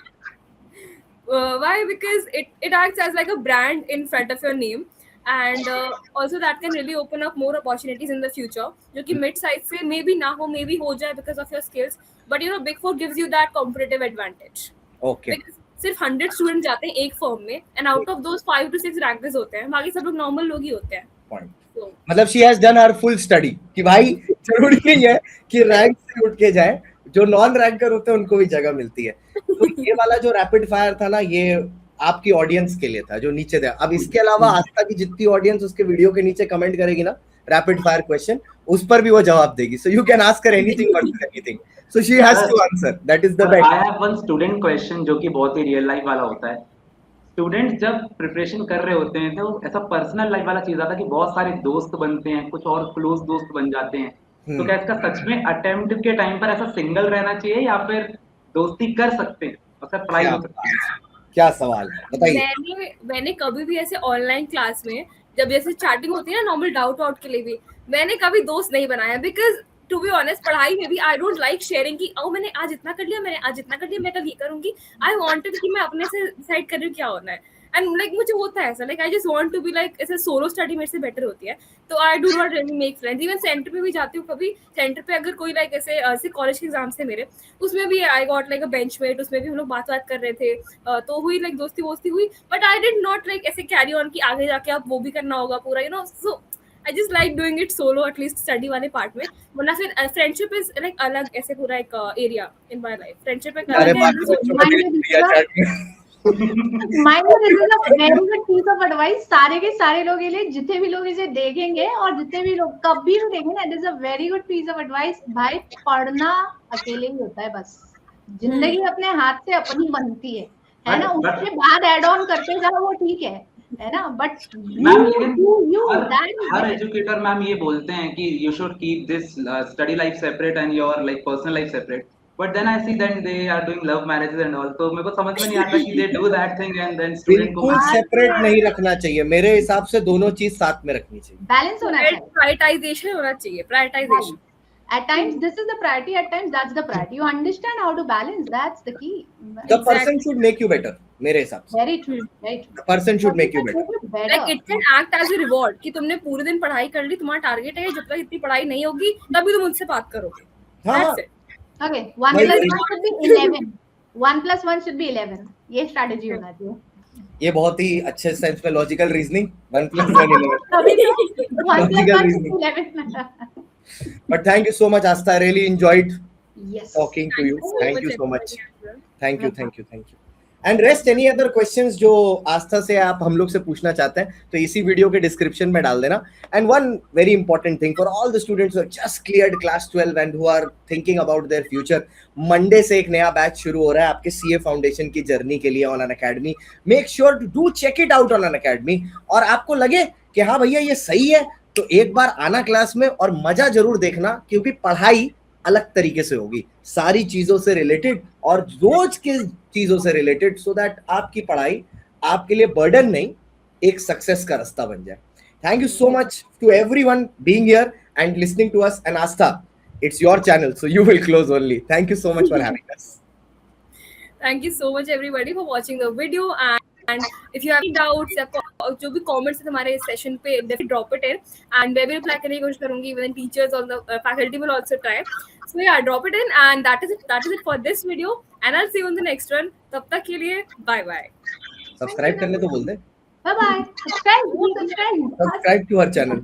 Why? Because it acts as like a brand in front of your name. and also that can really open up more opportunities in the future, जो कि mid size से maybe ना हो, maybe हो जाए because of your skills, but you know Big Four gives you that competitive advantage. Okay. Because सिर्फ 100 student जाते हैं एक फर्म में and out of those 5 to 6 rankers होते हैं, बाकी सब लोग नॉर्मल लोग ही होते हैं. Point. So, मतलब she has done her full study कि भाई जरूरी नहीं है कि रैंक से उठ के जाए, जो नॉन रैंकर होते हैं उनको भी जगह मिलती है. तो ये वाला जो रैपिड फायर था ना, ये आपकी ऑडियंस के लिए था जो नीचे था. अब इसके अलावा आस्था की जितनी ऑडियंस उसके वीडियो के नीचे कमेंट करेगी ना रैपिड फायर क्वेश्चन, उस पर भी वो जवाब देगी. So you can ask her anything versus anything. So she has to answer. That is the best. I have one student question जो कि बहुत ही रियल लाइफ वाला होता है. स्टूडेंट जब प्रिपरेशन कर रहे होते हैं तो ऐसा पर्सनल लाइफ वाला चीज आता है कि बहुत सारे दोस्त बनते हैं, कुछ और क्लोज दोस्त बन जाते हैं. तो क्या इसका सच में अटेम्प्ट के टाइम पर ऐसा सिंगल रहना चाहिए या फिर दोस्ती कर सकते हैं और सर पढ़ाई हो सकती है? क्या सवाल बताइए. मैंने कभी भी ऐसे ऑनलाइन क्लास में जब जैसे चैटिंग होती है ना नॉर्मल डाउट आउट के लिए भी, मैंने कभी दोस्त नहीं बनाया. बिकॉज टू बी ऑनेस्ट पढ़ाई में भी आई डोंट लाइक शेयरिंग कि ओ मैंने आज इतना कर लिया, मैंने आज इतना कर लिया, मैं कल ये करूंगी. आई वांटेड कि मैं अपने से डिसाइड कर रही हूँ क्या होना है. एंड लाइक मुझे होता है ऐसा, like I just want to be like ऐसे सोलो स्टडी मेरे से बेटर होती है. तो I do not really make friends. Even centre पे भी जाती हूँ, कभी सेंटर पे अगर कोई लाइक ऐसे कॉलेज के एग्जाम से मेरे, उसमें भी I got like a benchmate, उसमें भी हम लोग बात कर रहे थे, तो हुई लाइक दोस्ती वोस्ती हुई. But I did not like ऐसे कैरी ऑन कि आगे जाके आप वो भी करना होगा पूरा, you know. So I just like doing it solo, at least study वाले part में. वरना फिर friendship is like अलग ऐसे पूरा एक area in my life. Friendship एक अलग है. this is a very good piece of advice. सारे के सारे लोग के लिए, जितने भी लोग इसे देखेंगे और जितने भी लोग कभी भी देखेंगे, that is a very good piece of advice. भाई पढ़ना अकेले ही होता है बस. जिंदगी अपने हाथ से अपनी बनती है ना. उसके बाद एड ऑन करते जाओ वो ठीक है ना. बट हर एजुकेटर मैम ये बोलते हैं कि you should keep this study life separate and your like personal life separate. But then I see that they are doing love marriages and all. तो मेरे को समझ में नहीं आता कि they do that thing and then student को बिल्कुल सेपरेट नहीं रखना चाहिए. मेरे हिसाब से दोनों चीज साथ में रखनी चाहिए. बैलेंस होना चाहिए. प्रायोरिटाइजेशन होना चाहिए. Prioritisation. At times this is the priority, at times that's the priority. You understand how to balance, that's the key. The person should make you better. मेरे हिसाब से. Very true, right. The person should make you better. Like it can act as a reward कि तुमने पूरे दिन पढ़ाई कर ली, तुम्हारा टारगेट है जब तक इतनी पढ़ाई नहीं होगी तभी तुम मुझसे बात करोगे. That's it. Okay, 1 plus 1 should be 11. 1 plus 1 should be 11. ये strategy होना चाहिए. ये बहुत ही अच्छे सेंस में logical reasoning. 1 plus 1 11. 1 plus 1 should be 11. But thank you so much, Astha. I really enjoyed talking to you. Thank you so much. Thank you. And rest any other questions जो आस्था से आप हम लोग से पूछना चाहते हैं तो इसी वीडियो के डिस्क्रिप्शन में डाल देना. And one very important thing for all the students who have just cleared class 12 and who are thinking about their future, Monday से एक नया बैच शुरू हो रहा है आपके CA फाउंडेशन की जर्नी के लिए on Unacademy. Make sure to do check it out on Unacademy. और आपको लगे कि हाँ भैया ये सही है तो एक बार आना क्लास में और मजा जरूर देखना, क्योंकि पढ़ाई अलग तरीके से होगी, सारी चीजों से रिलेटेड और रोज की चीजों से रिलेटेड, सो दैट आपकी पढ़ाई आपके लिए बर्डन नहीं, एक सक्सेस का रास्ता बन जाए. Thank you so much to everyone being here and listening to us. And Aastha, it's your channel, so you will close only. Thank you so much for having us. Thank you so much everybody for watching the video. And if you have any doubts या जो भी comments हैं हमारे session पे, definitely drop it in and मैं भी reply करने की कोशिश करूँगी. Even teachers or the faculty will also try. So yeah, drop it in and that is it for this video and I'll see you in the next one. तब तक के लिए bye bye. Subscribe करने तो बोल दे. Bye bye. Subscribe to our channel.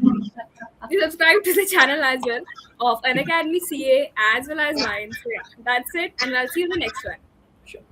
You subscribe to the channel as well of Unacademy CA as well as mine. So yeah, that's it and I'll see you in the next one. Sure.